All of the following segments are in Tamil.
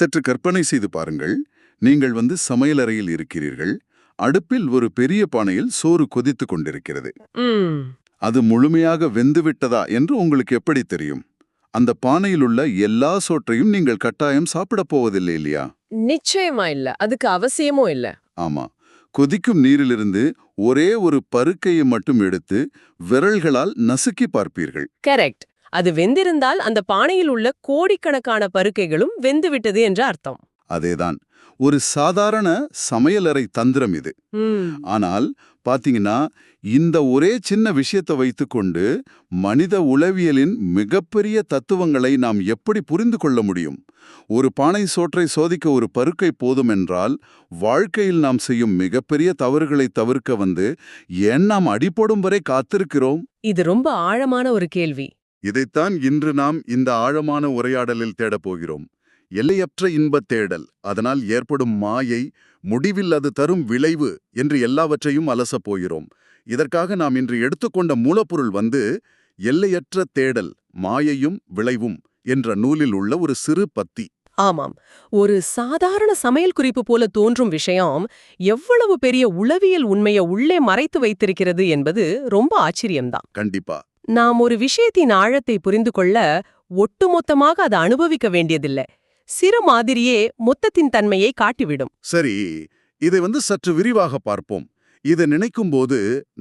சற்று கற்பனை செய்து பாருங்கள். நீங்கள் சமையலறையில் இருக்கிறீர்கள். அடுப்பில் ஒரு பெரிய பானையில் சோறு கொதித்துக் கொண்டிருக்கிறது. ம் அது முழுமையாக வெந்துவிட்டதா என்று உங்களுக்கு எப்படி தெரியும்? அந்த பானையில் உள்ள எல்லா சோற்றையும் நீங்கள் கட்டாயம் சாப்பிடப் போவதில்லை இல்லையா? நிச்சயமா இல்ல. அதுக்கு அவசியமும் இல்ல. ஆமா. கொதிக்கும் நீரிலிருந்து ஒரே ஒரு பருக்கையை மட்டும் எடுத்து விரல்களால் நசுக்கி பார்ப்பீர்கள். கரெக்ட். அது வெந்திருந்தால் அந்த பானையில் உள்ள கோடிக்கணக்கான பருக்கைகளும் வெந்துவிட்டது என்று அர்த்தம். அதேதான். ஒரு சாதாரண சமையலறை தந்திரம் இது. ம் ஆனால் பாத்தீங்கன்னா, இந்த ஒரே சின்ன விஷயத்தை வைத்துக்கொண்டு மனித உளவியலின் மிகப்பெரிய தத்துவங்களை நாம் எப்படி புரிந்து கொள்ள முடியும்? ஒரு பானை சோற்றை சோதிக்க ஒரு பருக்கை போதுமென்றால், வாழ்க்கையில் நாம் செய்யும் மிகப்பெரிய தவறுகளை தவிர்க்க ஏன் நாம் அடிபடும் வரை காத்திருக்கிறோம்? இது ரொம்ப ஆழமான ஒரு கேள்வி. இதைத்தான் இன்று நாம் இந்த ஆழமான உரையாடலில் தேடப் போகிறோம். எல்லையற்ற இன்பத் தேடல், அதனால் ஏற்படும் மாயை, முடிவில் அது தரும் விளைவு என்று எல்லாவற்றையும் அலசப் போகிறோம். இதற்காக நாம் இன்று எடுத்துக்கொண்ட மூலப்பொருள் எல்லையற்ற தேடல், மாயையும் விளைவும் என்ற நூலில் உள்ள ஒரு சிறு பத்தி. ஆமாம். ஒரு சாதாரண சமையல் குறிப்பு போல தோன்றும் விஷயம் எவ்வளவு பெரிய உளவியல் உண்மையை உள்ளே மறைத்து வைத்திருக்கிறது என்பது ரொம்ப ஆச்சரியம்தான். கண்டிப்பா. நாம் ஒரு விஷயத்தின் ஆழத்தை புரிந்து கொள்ள ஒட்டுமொத்தமாக அதை அனுபவிக்க வேண்டியதில்லை. சிறு மாதிரியே மொத்தத்தின் தன்மையை காட்டிவிடும். சரி, இதை சற்று விரிவாக பார்ப்போம். இதை நினைக்கும்போது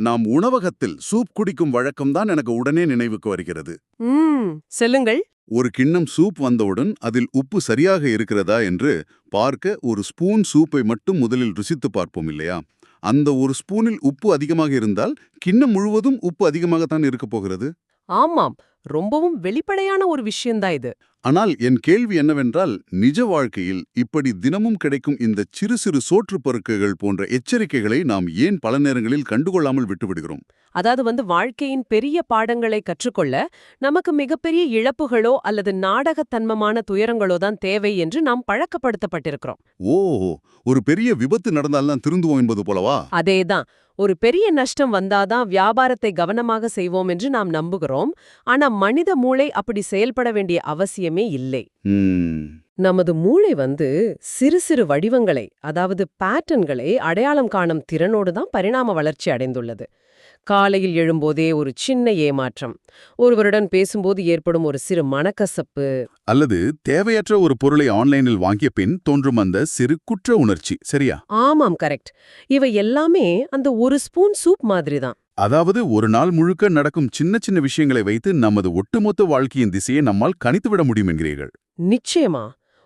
நாம் உணவகத்தில் சூப் குடிக்கும் வழக்கம்தான் எனக்கு உடனே நினைவுக்கு வருகிறது. சொல்லுங்கள். ஒரு கிண்ணம் சூப் வந்தவுடன் அதில் உப்பு சரியாக இருக்கிறதா என்று பார்க்க ஒரு ஸ்பூன் சூப்பை மட்டும் முதலில் ருசித்து பார்ப்போம் இல்லையா? அந்த ஒரு ஸ்பூனில் உப்பு அதிகமாக இருந்தால் கிண்ணம் முழுவதும் உப்பு அதிகமாகத்தான் இருக்கப் போகிறது. ஆமாம், ரொம்பவும் வெளிப்படையான ஒரு விஷயம்தான் இது. ஆனால் என் கேள்வி என்னவென்றால், நிஜ வாழ்க்கையில் இப்படி தினமும் கிடைக்கும் இந்த சிறு சிறு சோற்றுப் பருக்கைகள் போன்ற எச்சரிக்கைகளை நாம் ஏன் பல நேரங்களில் கண்டுகொள்ளாமல் விட்டுவிடுகிறோம்? அதாவது வாழ்க்கையின் பெரிய பாடங்களை கற்றுக்கொள்ள நமக்கு மிகப்பெரிய இழப்புகளோ அல்லது நாடகத்தன்மமான துயரங்களோ தான் தேவை என்று நாம் பழக்கப்படுத்தப்பட்டிருக்கிறோம். ஓ, ஒரு பெரிய விபத்து நடந்தால்தான் திருந்துவோம் என்பது போலவா? அதேதான். ஒரு பெரிய நஷ்டம் வந்தாதான் வியாபாரத்தை கவனமாக செய்வோம் என்று நாம் நம்புகிறோம். ஆனா மனித மூளை அப்படி செயல்பட வேண்டிய அவசியமே இல்லை. நமது மூளை சிறு சிறு வடிவங்களை, அதாவது பேட்டர்ன்களை அடையாளம் காணும் திறனோடு தான் பரிணாம வளர்ச்சி அடைந்துள்ளது. காலையில் எழும்போதே ஒரு சின்ன ஏமாற்றம், ஒருவருடன் பேசும்போது ஏற்படும் ஒரு சிறு மனக்கசப்பு, அல்லது தேவையற்ற ஒரு பொருளை ஆன்லைனில் வாங்கிய பின் தோன்றும் அந்த சிறு குற்ற உணர்ச்சி, சரியா? ஆமாம், கரெக்ட். இவை எல்லாமே அந்த ஒரு ஸ்பூன் சூப் மாதிரிதான். அதாவது ஒரு நாள் முழுக்க நடக்கும் சின்ன சின்ன விஷயங்களை வைத்து நமது ஒட்டுமொத்த வாழ்க்கையின் திசையை நம்மால் கணித்துவிட முடியும் என்கிறீர்கள். நிச்சயமா.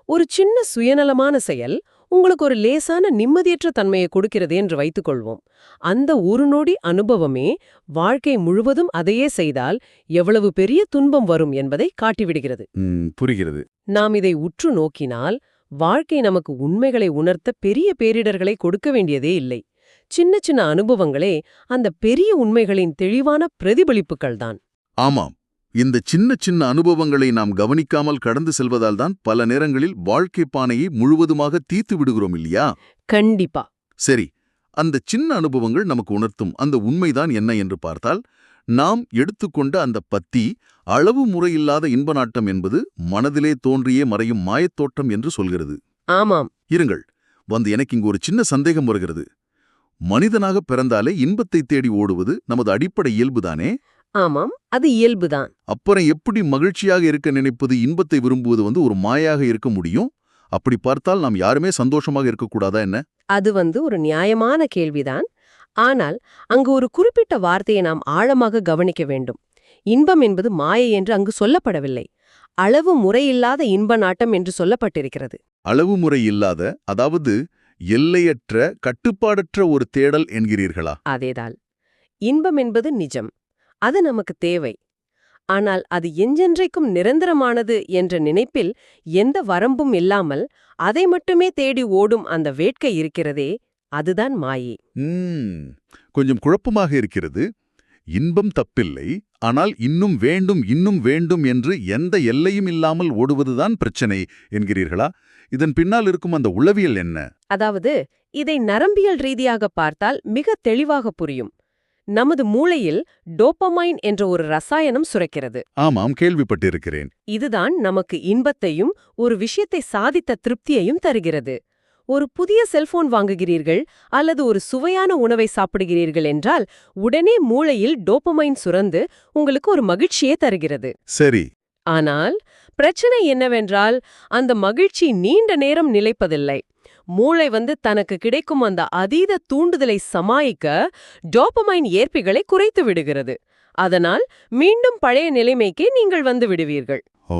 ஒரு சின்ன சுயநலமான செயல் உங்களுக்கு ஒரு லேசான நிம்மதியற்ற தன்மையை கொடுக்கிறது என்று வைத்துக்கொள்வோம். அந்த ஒரு நொடி அனுபவமே வாழ்க்கை முழுவதும் அதையே செய்தால் எவ்வளவு பெரிய துன்பம் வரும் என்பதை காட்டிவிடுகிறது. புரிகிறது. நாம் இதை உற்று நோக்கினால் வாழ்க்கை நமக்கு உண்மைகளை உணர்த்த பெரிய பேரிடர்களை கொடுக்க வேண்டியதே இல்லை. சின்ன சின்ன அனுபவங்களே அந்த பெரிய உண்மைகளின் தெளிவான பிரதிபலிப்புகள்தான். ஆமாம். இந்த சின்ன சின்ன அனுபவங்களை நாம் கவனிக்காமல் கடந்து செல்வதால் தான் பல நேரங்களில் வாழ்க்கை பானையை முழுவதுமாக தீர்த்து விடுகிறோம் இல்லையா? கண்டிப்பா. சரி, அந்த சின்ன அனுபவங்கள் நமக்கு உணர்த்தும் அந்த உண்மைதான் என்ன என்று பார்த்தால், நாம் எடுத்துக்கொண்ட அந்த பத்தி அளவு முறையில்லாத இன்ப நாட்டம் என்பது மனதிலே தோன்றியே மறையும் மாயத்தோட்டம் என்று சொல்கிறது. ஆமாம். இருங்கள், எனக்கு இங்கு ஒரு சின்ன சந்தேகம் வருகிறது. மனிதனாக பிறந்தாலே இன்பத்தை தேடி ஓடுவது நமது அடிப்படை இயல்புதானே? ஆமாம், அது இயல்புதான். அப்புறம் எப்படி மகிழ்ச்சியாக இருக்க நினைப்பது, இன்பத்தை விரும்புவது ஒரு மாயாக இருக்க முடியும்? அப்படி பார்த்தால் நாம் யாருமே சந்தோஷமாக இருக்கக்கூடாதா என்ன? அது ஒரு நியாயமான கேள்விதான். ஆனால் அங்கு ஒரு குறிப்பிட்ட வார்த்தையை நாம் ஆழமாக கவனிக்க வேண்டும். இன்பம் என்பது மாயை என்று அங்கு சொல்லப்படவில்லை. அளவு முறையில்லாத இன்ப நாட்டம் என்று சொல்லப்பட்டிருக்கிறது. அளவு முறை இல்லாத, அதாவது எல்லையற்ற, கட்டுப்பாடற்ற ஒரு தேடல் என்கிறீர்களா? அதேதான். இன்பம் என்பது நிஜம், அது நமக்கு தேவை. ஆனால் அது என்றென்றைக்கும் நிரந்தரமானது என்ற நினைப்பில் எந்த வரம்பும் இல்லாமல் அதை மட்டுமே தேடி ஓடும் அந்த வேட்கை இருக்கிறதே, அதுதான் மாயை. கொஞ்சம் குழப்பமாக இருக்கிறது. இன்பம் தப்பில்லை, ஆனால் இன்னும் வேண்டும் என்று எந்த எல்லையும் இல்லாமல் ஓடுவதுதான் பிரச்சனை என்கிறீர்களா? இதன் பின்னால் இருக்கும் அந்த உளவியல் என்ன? அதாவது இதை நரம்பியல் ரீதியாக பார்த்தால் மிக தெளிவாக புரியும். நமது மூளையில் டோபமைன் என்ற ஒரு ரசாயனம் சுரக்கிறது. ஆமாம், கேள்விப்பட்டிருக்கிறேன். இதுதான் நமக்கு இன்பத்தையும் ஒரு விஷயத்தை சாதித்த திருப்தியையும் தருகிறது. ஒரு புதிய செல்போன் வாங்குகிறீர்கள் அல்லது ஒரு சுவையான உணவை சாப்பிடுகிறீர்கள் என்றால் உடனே மூளையில் டோபமைன் சுரந்து உங்களுக்கு ஒரு மகிழ்ச்சியே தருகிறது. சரி. ஆனால் பிரச்சனை என்னவென்றால் அந்த மகிழ்ச்சி நீண்ட நேரம் நிலைப்பதில்லை. மூளை தனக்கு கிடைக்கும் அந்த அதீத தூண்டுதலை சமாளிக்க டோபமைன் ஏற்பிகளை குறைத்து விடுகிறது. அதனால் மீண்டும் பழைய நிலைமைக்கே நீங்கள் வந்து விடுவீர்கள். ஓ,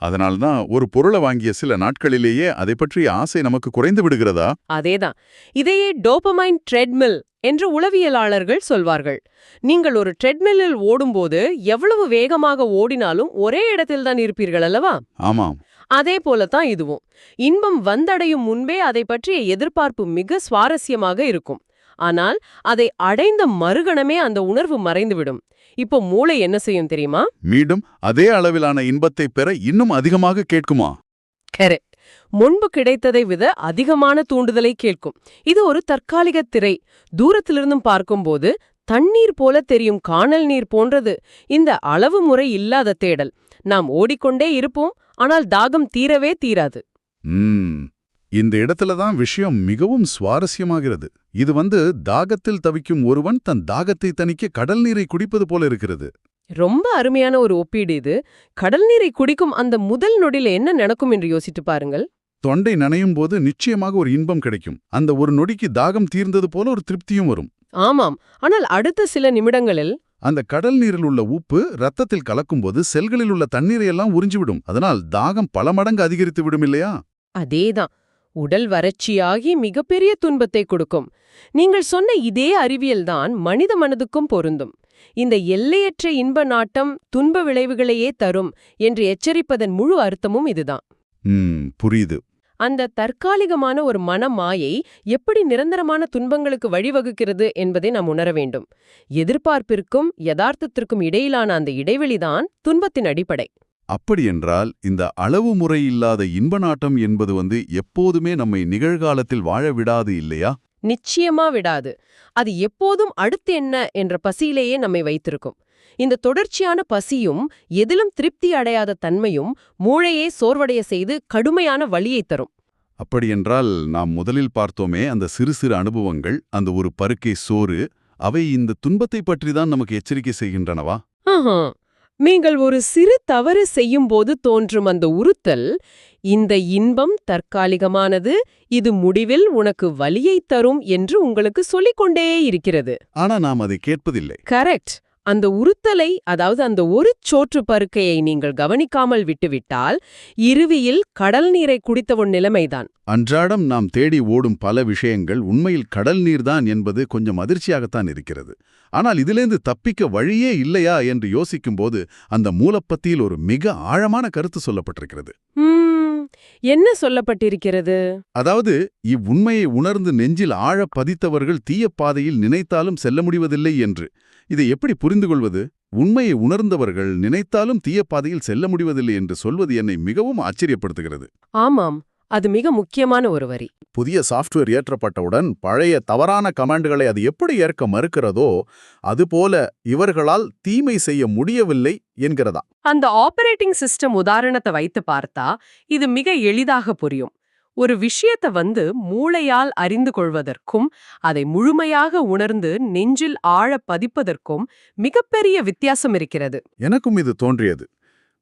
அதனால்தான் ஒரு பொருளை வாங்கிய சில நாட்களிலேயே அதை பற்றிய ஆசை நமக்கு குறைந்து விடுகிறதா? அதேதான். இதையே டோபமைன் ட்ரெட்மில் என்று உளவியலாளர்கள் சொல்வார்கள். நீங்கள் ஒரு ட்ரெட்மில்லில் ஓடும்போது எவ்வளவு வேகமாக ஓடினாலும் ஒரே இடத்தில்தான் இருப்பீர்கள் அல்லவா? ஆமாம். அதே போலத்தான் இதுவும். இன்பம் வந்தடையும் முன்பே அதை பற்றிய எதிர்பார்ப்பு மிக சுவாரஸ்யமாக இருக்கும். ஆனால் அதை அடைந்த மறுகணமே அந்த உணர்வு மறைந்துவிடும். இப்போ மூளை என்ன செய்யும் தெரியுமா? மீண்டும் அதே அளவிலான இன்பத்தை பெற இன்னும் அதிகமாக கேட்குமா? கரெக்ட். முன்பு கிடைத்ததை விட அதிகமான தூண்டுதலை கேட்கும். இது ஒரு தற்காலிக திரை. தூரத்திலிருந்தும் பார்க்கும்போது தண்ணீர் போல தெரியும் காணல் நீர் போன்றது. இந்த அளவு முறை இல்லாத தேடல். நாம் ஓடிக்கொண்டே இருப்போம், ஆனால் தாகம் தீரவே தீராது. இந்த இடத்துலதான் விஷயம் மிகவும் சுவாரஸ்யமாகிறது. இது தாகத்தில் தவிக்கும் ஒருவன் தன் தாகத்தை தணிக்க கடல் நீரை குடிப்பது போல இருக்கிறது. ரொம்ப அருமையான ஒரு ஒப்பீடு இது. கடல் நீரை குடிக்கும் அந்த முதல் நொடியில என்ன நடக்கும் என்று யோசித்து பாருங்கள். தொண்டை நனையும் போது நிச்சயமாக ஒரு இன்பம் கிடைக்கும். அந்த ஒரு நொடிக்கு தாகம் தீர்ந்தது போல ஒரு திருப்தியும் வரும். ஆமாம். ஆனால் அடுத்த சில நிமிடங்களில் அந்த கடல் நீரில் உள்ள உப்பு ரத்தத்தில் கலக்கும்போது செல்களில் உள்ள தண்ணீரை எல்லாம் உறிஞ்சிவிடும். அதனால் தாகம் பல மடங்கு அதிகரித்து விடும் இல்லையா? அதேதான். உடல் வறட்சியாகி மிகப்பெரிய துன்பத்தை கொடுக்கும். நீங்கள் சொன்ன இதே அறிவியல்தான் மனித மனதுக்கும் பொருந்தும். இந்த எல்லையற்ற இன்ப நாட்டம் துன்ப விளைவுகளையே தரும் என்று எச்சரிப்பதன் முழு அர்த்தமும் இதுதான். புரியுது. அந்த தற்காலிகமான ஒரு மனமாயை எப்படி நிரந்தரமான துன்பங்களுக்கு வழிவகுக்கிறது என்பதை நாம் உணர வேண்டும். எதிர்பார்ப்பிற்கும் யதார்த்தத்திற்கும் இடையிலான அந்த இடைவெளிதான் துன்பத்தின் அடிப்படை. அப்படியென்றால் இந்த அளவு முறை இல்லாத இன்ப நாட்டம் என்பது எப்போதுமே நம்மை நிகழ்காலத்தில் வாழ விடாது இல்லையா? நிச்சயமா விடாது. அது எப்போதும் அடுத்து என்ன என்ற பசியிலேயே நம்மை வைத்திருக்கும். இந்த தொடர்ச்சியான பசியும் எதிலும் திருப்தி அடையாத தன்மையும் மூளையே சோர்வடைய செய்து கடுமையான வலியை தரும். அப்படியென்றால் நாம் முதலில் பார்த்தோமே அந்த சிறு சிறு அனுபவங்கள், அந்த ஒரு பருக்கை சோறு, அவை இந்த துன்பத்தை பற்றிதான் நமக்கு எச்சரிக்கை செய்கின்றனவா? நீங்கள் ஒரு சிறு தவறு செய்யும்போது தோன்றும் அந்த உறுத்தல், இந்த இன்பம் தற்காலிகமானது, இது முடிவில் உனக்கு வலியை தரும் என்று உங்களுக்கு சொல்லிக்கொண்டே இருக்கிறது. ஆனா நாம் அதை கேட்பதில்லை. கரெக்ட். அந்த உறுத்தலை, அதாவது அந்த ஒரு சோற்று பருக்கையை நீங்கள் கவனிக்காமல் விட்டுவிட்டால் இறுதியில் கடல் நீரை குடித்த நிலைமைதான். அன்றாடம் நாம் தேடி ஓடும் பல விஷயங்கள் உண்மையில் கடல் நீர்தான் என்பது கொஞ்சம் அதிர்ச்சியாகத்தான் இருக்கிறது. ஆனால் இதிலேந்து தப்பிக்க வழியே இல்லையா என்று யோசிக்கும்போது அந்த மூலப்பத்தியில் ஒரு மிக ஆழமான கருத்து சொல்லப்பட்டிருக்கிறது. என்ன சொல்லப்பட்டிருக்கிறது? அதாவது இவ்வுண்மையை உணர்ந்து நெஞ்சில் ஆழ பதித்தவர்கள் தீய பாதையில் நினைத்தாலும் செல்ல முடிவதில்லை என்று. இதை எப்படி புரிந்து கொள்வது? உண்மையை உணர்ந்தவர்கள் நினைத்தாலும் தீய பாதையில் செல்ல முடிவதில்லை என்று சொல்வது என்னை மிகவும் ஆச்சரியப்படுத்துகிறது. ஆமாம், அது மிக முக்கியமான ஒரு வரி. புதிய சாஃப்ட்வேர் ஏற்றப்பட்டவுடன் பழைய தவறான கமாண்டுகளை அது எப்படி ஏற்க மறுக்கிறதோ அதுபோல இவர்களால் தீமை செய்ய முடியவில்லை என்கிறதா? அந்த ஆபரேட்டிங் சிஸ்டம் உதாரணத்தை வைத்து பார்த்தா இது மிக எளிதாக புரியும். ஒரு விஷயத்தை மூளையால் அறிந்து கொள்வதற்கும் அதை முழுமையாக உணர்ந்து நெஞ்சில் ஆழ பதிப்பதற்கும் மிகப்பெரிய வித்தியாசம் இருக்கிறது. எனக்கும் இது தோன்றியது.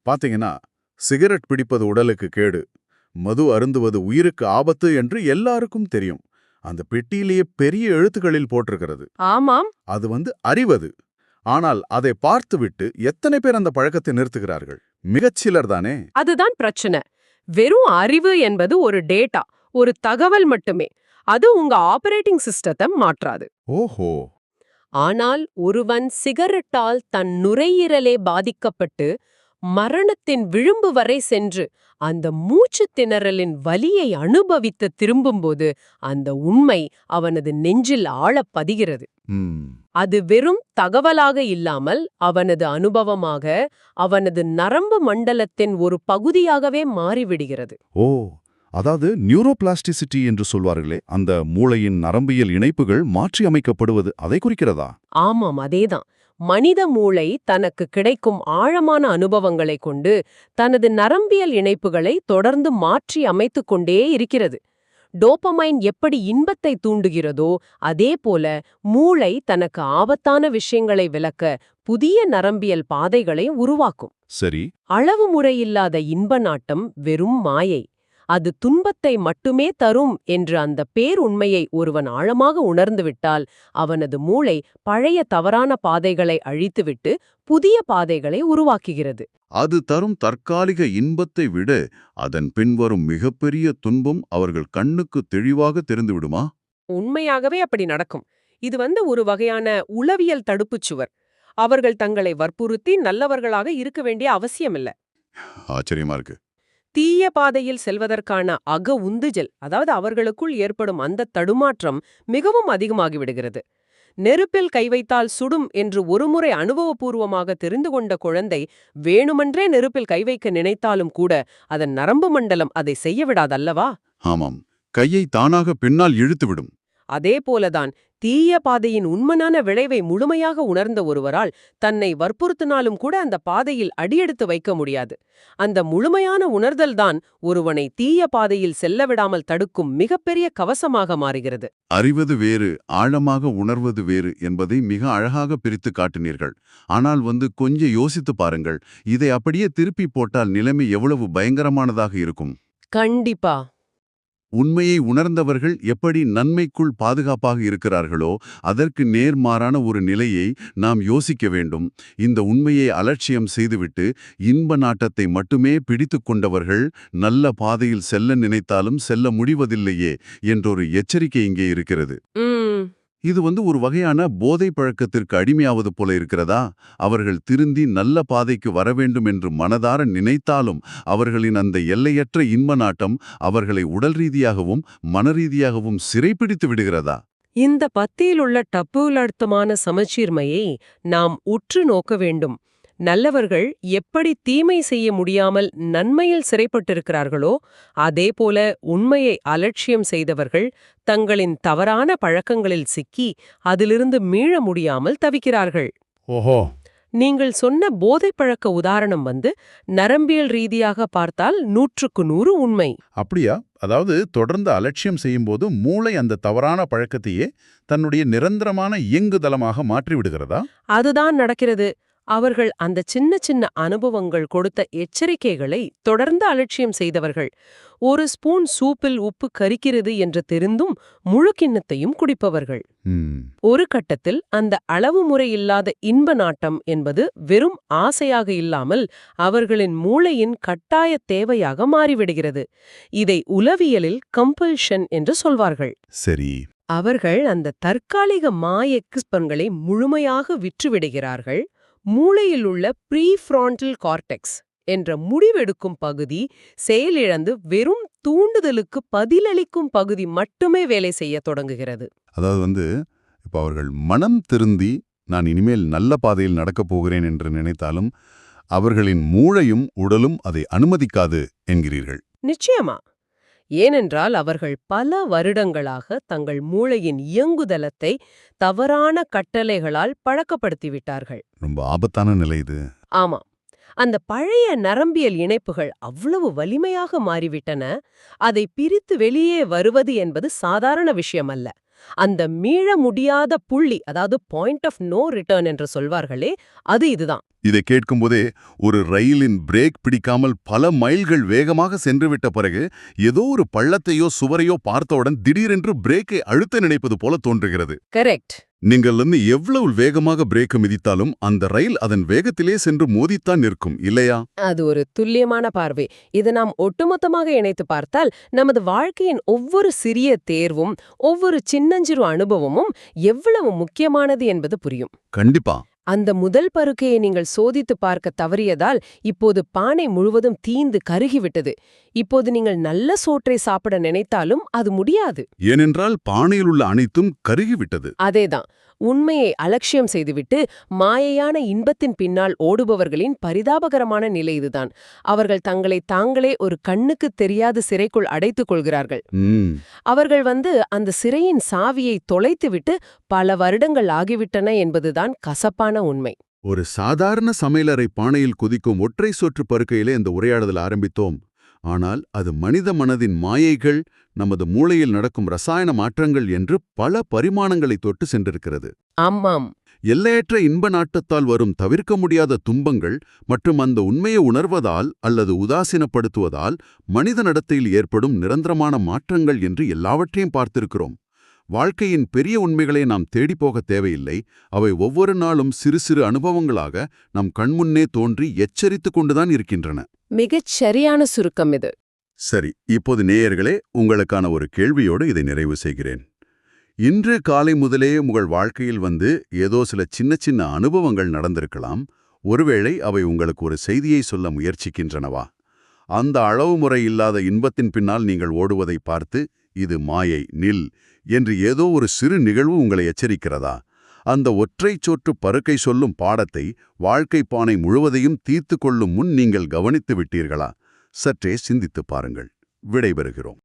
பாத்தீங்கன்னா, சிகரெட் பிடிப்பது உடலுக்கு கேடு, மது அருந்துவது உயிருக்கு ஆபத்து என்று எல்லாருக்கும் தெரியும். அந்த பெட்டியிலேயே பெரிய எழுத்துக்களில் போட்டிருக்கிறது. ஆமாம், அது அறிவது. ஆனால் அதை பார்த்துவிட்டு எத்தனை பேர் அந்த பழக்கத்தை நிறுத்துகிறார்கள்? மிகச்சிலர் தானே. அதுதான் பிரச்சனை. வெறும் அறிவு என்பது ஒரு டேட்டா, ஒரு தகவல் மட்டுமே. அது உங்க ஆபரேட்டிங் சிஸ்டத்தை மாற்றாது. ஓஹோ. ஆனால் ஒருவன் சிகரெட்டால் தன் நுரையீரலே பாதிக்கப்பட்டு மரணத்தின் விளிம்பு வரை சென்று அந்த மூச்சு திணறலின் வலியை அனுபவித்து திரும்பும்போது அந்த உண்மை அவனது நெஞ்சில் ஆழப் பதிகிறது. அது வெறும் தகவலாக இல்லாமல் அவனது அனுபவமாக, அவனது நரம்பு மண்டலத்தின் ஒரு பகுதியாகவே மாறிவிடுகிறது. ஓ, அதாவது நியூரோபிளாஸ்டிசிட்டி என்று சொல்வார்களே, அந்த மூளையின் நரம்பியல் இணைப்புகள் மாற்றி அமைக்கப்படுவது அதை குறிக்கிறதா? ஆமாம், அதேதான். மனித மூளை தனக்கு கிடைக்கும் ஆழமான அனுபவங்களை கொண்டு தனது நரம்பியல் இணைப்புகளை தொடர்ந்து மாற்றி அமைத்துக் கொண்டே இருக்கிறது. டோபமைன் எப்படி இன்பத்தை தூண்டுகிறதோ அதே போல மூளை தனக்கு ஆபத்தான விஷயங்களை விலக்க புதிய நரம்பியல் பாதைகளை உருவாக்கும். சரி. அளவு முறையில்லாத இன்ப நாட்டம் வெறும் மாயை. அது துன்பத்தை மட்டுமே தரும் என்று அந்த பேருண்மையை ஒருவன் ஆழமாக உணர்ந்துவிட்டால் அவனது மூளை பழைய தவறான பாதைகளை அழித்துவிட்டு புதிய பாதைகளை உருவாக்குகிறது. அது தரும் தற்காலிக இன்பத்தை விட அதன் பின்வரும் மிகப்பெரிய துன்பம் அவர்கள் கண்ணுக்கு தெளிவாக தெரிந்துவிடுமா? உண்மையாகவே அப்படி நடக்கும். இது ஒரு வகையான உளவியல் தடுப்புச் சுவர். அவர்கள் தங்களை வற்புறுத்தி நல்லவர்களாக இருக்க வேண்டிய அவசியமில்ல. ஆச்சரியமா இருக்கு. தீய பாதையில் செல்வதற்கான உந்துஜல், அதாவது அவர்களுக்குள் ஏற்படும் அந்த தடுமாற்றம் மிகவும் அதிகமாகிவிடுகிறது. நெருப்பில் கை வைத்தால் சுடும் என்று ஒருமுறை அனுபவபூர்வமாக தெரிந்து கொண்ட குழந்தை வேணுமென்றே நெருப்பில் கை வைக்க நினைத்தாலும் கூட அதன் நரம்பு மண்டலம் அதை செய்ய விடாதல்லவா? ஆமாம், கையை தானாக பின்னால் இழுத்துவிடும். அதே போலதான் தீய பாதையின் உண்மையான விளைவை முழுமையாக உணர்ந்த ஒருவரால் தன்னை வற்புறுத்தினாலும் கூட அந்த பாதையில் அடியெடுத்து வைக்க முடியாது. அந்த முழுமையான உணர்தல்தான் ஒருவனை தீய பாதையில் செல்ல விடாமல் தடுக்கும் மிகப்பெரிய கவசமாக மாறுகிறது. அறிவது வேறு, ஆழமாக உணர்வது வேறு என்பதை மிக அழகாக பிரித்து காட்டினீர்கள். ஆனால் கொஞ்சம் யோசித்து பாருங்கள், இதை அப்படியே திருப்பி போட்டால் நிலைமை எவ்வளவு பயங்கரமானதாக இருக்கும். கண்டிப்பா. உண்மையை உணர்ந்தவர்கள் எப்படி நன்மைக்குள் பாதுகாப்பாக இருக்கிறார்களோ அதற்கு நேர்மாறான ஒரு நிலையை நாம் யோசிக்க வேண்டும். இந்த உண்மையை அலட்சியம் செய்துவிட்டு இன்ப நாட்டத்தை மட்டுமே பிடித்து கொண்டவர்கள் நல்ல பாதையில் செல்ல நினைத்தாலும் செல்ல முடிவதில்லையே என்றொரு எச்சரிக்கை இங்கே இருக்கிறது. இது ஒரு வகையான போதை பழக்கத்திற்கு அடிமையாவது போல இருக்கிறதா? அவர்கள் திருந்தி நல்ல பாதைக்கு வரவேண்டும் என்று மனதார நினைத்தாலும் அவர்களின் அந்த எல்லையற்ற இன்ப நாட்டம் அவர்களை உடல் ரீதியாகவும் மனரீதியாகவும் சிறைப்பிடித்து விடுகிறதா? இந்த பத்தியிலுள்ள டப்புலர்த்தமான சமச்சீர்மையை நாம் உற்று நோக்க வேண்டும். நல்லவர்கள் எப்படி தீமை செய்ய முடியாமல் நன்மையில் சிறைப்பட்டிருக்கிறார்களோ அதேபோல உண்மையை அலட்சியம் செய்தவர்கள் தங்களின் தவறான பழக்கங்களில் சிக்கி அதிலிருந்து மீள முடியாமல் தவிக்கிறார்கள். ஓஹோ. நீங்கள் சொன்ன போதை பழக்க உதாரணம் நரம்பியல் ரீதியாக பார்த்தால் 100க்கு 100 உண்மை. அப்படியா? அதாவது தொடர்ந்து அலட்சியம் செய்யும்போது மூளை அந்த தவறான பழக்கத்தையே தன்னுடைய நிரந்தரமான இயங்குதளமாக மாற்றிவிடுகிறதா? அதுதான் நடக்கிறது. அவர்கள் அந்த சின்ன சின்ன அனுபவங்கள் கொடுத்த எச்சரிக்கைகளை தொடர்ந்து அலட்சியம் செய்தவர்கள். ஒரு ஸ்பூன் சூப்பில் உப்பு கரிக்கிறது என்று தெரிந்தும் முழு கிண்ணத்தையும் குடிப்பவர்கள். ஒரு கட்டத்தில் அந்த அளவு முறையில்லாத இன்ப நாட்டம் என்பது வெறும் ஆசையாக இல்லாமல் அவர்களின் மூளையின் கட்டாய தேவையாக மாறிவிடுகிறது. இதை உளவியலில் கம்பல்ஷன் என்று சொல்வார்கள். சரி. அவர்கள் அந்த தற்காலிக எக்ஸ்பன்களை முழுமையாக விற்றுவிடுகிறார்கள். மூளையில் உள்ள ப்ரீஃப்ரான்டல் கார்டெக்ஸ் என்ற முடிவெடுக்கும் பகுதி செயலிழந்து வெறும் தூண்டுதலுக்கு பதிலளிக்கும் பகுதி மட்டுமே வேலை செய்ய தொடங்குகிறது. அதாவது இப்போ அவர்கள் மனம் திருந்தி நான் இனிமேல் நல்ல பாதையில் நடக்கப் போகிறேன் என்று நினைத்தாலும் அவர்களின் மூளையும் உடலும் அதை அனுமதிக்காது என்கிறீர்கள். நிச்சயமா. ஏனென்றால் அவர்கள் பல வருடங்களாக தங்கள் மூளையின் இயங்குதலத்தை தவறான கட்டளைகளால் பழக்கப்படுத்திவிட்டார்கள். ரொம்ப ஆபத்தான நிலை இது. ஆமா. அந்த பழைய நரம்பியல் இணைப்புகள் அவ்வளவு வலிமையாக மாறிவிட்டன. அதை பிரித்து வெளியே வருவது என்பது சாதாரண விஷயமல்ல. அந்த மீள முடியாத புள்ளி, அதாவது பாயிண்ட் ஆஃப் நோ ரிட்டர்ன் என்று சொல்வார்களே, அது இதுதான். இதை கேட்கும்போதே ஒரு ரயிலின் பிரேக் பிடிக்காமல் பல மைல்கள் வேகமாக சென்றுவிட்ட பிறகு ஏதோ ஒரு பள்ளத்தையோ சுவரையோ பார்த்தவுடன் திடீரென்று பிரேக்கை அழுத்த நினைப்பது போல தோன்றுகிறது. கரெக்ட். நீங்கள் எவ்வளவு வேகமாக பிரேக் மிதித்தாலும் அந்த ரயில் அதன் வேகத்திலே சென்று மோதித்தான் நிற்கும், இல்லையா? அது ஒரு துல்லியமான பார்வை. இதை நாம் ஒட்டுமொத்தமாக இணைத்து பார்த்தால் நமது வாழ்க்கையின் ஒவ்வொரு சிறிய தேர்வும் ஒவ்வொரு சின்னஞ்சிறு அனுபவமும் எவ்வளவு முக்கியமானது என்பது புரியும். கண்டிப்பா. அந்த முதல் பருக்கையை நீங்கள் சோதித்து பார்க்க தவறியதால் இப்போது பானை முழுவதும் தீந்து கருகிவிட்டது. இப்போது நீங்கள் நல்ல சோற்றை சாப்பிட நினைத்தாலும் அது முடியாது. ஏனென்றால் பானையில் உள்ள அனைத்தும் கருகிவிட்டது. அதேதான். உண்மையை அலட்சியம் செய்துவிட்டு மாயையான இன்பத்தின் பின்னால் ஓடுபவர்களின் பரிதாபகரமான நிலை இதுதான். அவர்கள் தங்களை தாங்களே ஒரு கண்ணுக்குத் தெரியாத சிறைக்குள் அடைத்துக் கொள்கிறார்கள். அவர்கள் அந்த சிறையின் சாவியை தொலைத்துவிட்டு பல வருடங்கள் ஆகிவிட்டன என்பதுதான் கசப்பான உண்மை. ஒரு சாதாரண சமையலறை பானையில் குதிக்கும் ஒற்றை சொற்று பருக்கையிலே இந்த உரையாடுதல் ஆரம்பித்தோம். ஆனால் அது மனித மனதின் மாயைகள், நமது மூளையில் நடக்கும் ரசாயன மாற்றங்கள் என்று பல பரிமாணங்களை தொட்டு சென்றிருக்கிறது. ஆமாம். எல்லையற்ற இன்ப நாட்டத்தால் வரும் தவிர்க்க முடியாத துன்பங்கள் மற்றும் அந்த உண்மையை உணர்வதால் அல்லது உதாசீனப்படுத்துவதால் மனித நடத்தையில் ஏற்படும் நிரந்தரமான மாற்றங்கள் என்று எல்லாவற்றையும் பார்த்திருக்கிறோம். வாழ்க்கையின் பெரிய உண்மைகளை நாம் தேடிப்போக தேவையில்லை. அவை ஒவ்வொரு நாளும் சிறு சிறு அனுபவங்களாக நம் கண்முன்னே தோன்றி எச்சரித்துக் கொண்டுதான் இருக்கின்றன. மிகச் சரியான சுருக்கம் இது. சரி, இப்போது நேயர்களே, உங்களுக்கான ஒரு கேள்வியோடு இதை நிறைவு செய்கிறேன். இன்று காலை முதலே உங்கள் வாழ்க்கையில் ஏதோ சில சின்ன சின்ன அனுபவங்கள் நடந்திருக்கலாம். ஒருவேளை அவை உங்களுக்கு ஒரு செய்தியை சொல்ல முயற்சிக்கின்றனவா? அந்த அளவுமுறை இல்லாத இன்பத்தின் பின்னால் நீங்கள் ஓடுவதை பார்த்து, இது மாயை, நில் என்று ஏதோ ஒரு சிறு நிகழ்வு உங்களை எச்சரிக்கிறதா? அந்த ஒற்றைச் சொற்று பருக்கை சொல்லும் பாடத்தை வாழ்க்கை பானை முழுவதையும் தீர்த்து கொள்ளும் முன் நீங்கள் கவனித்து விட்டீர்களா? சற்றே சிந்தித்துப் பாருங்கள். விடைபெறுகிறோம்.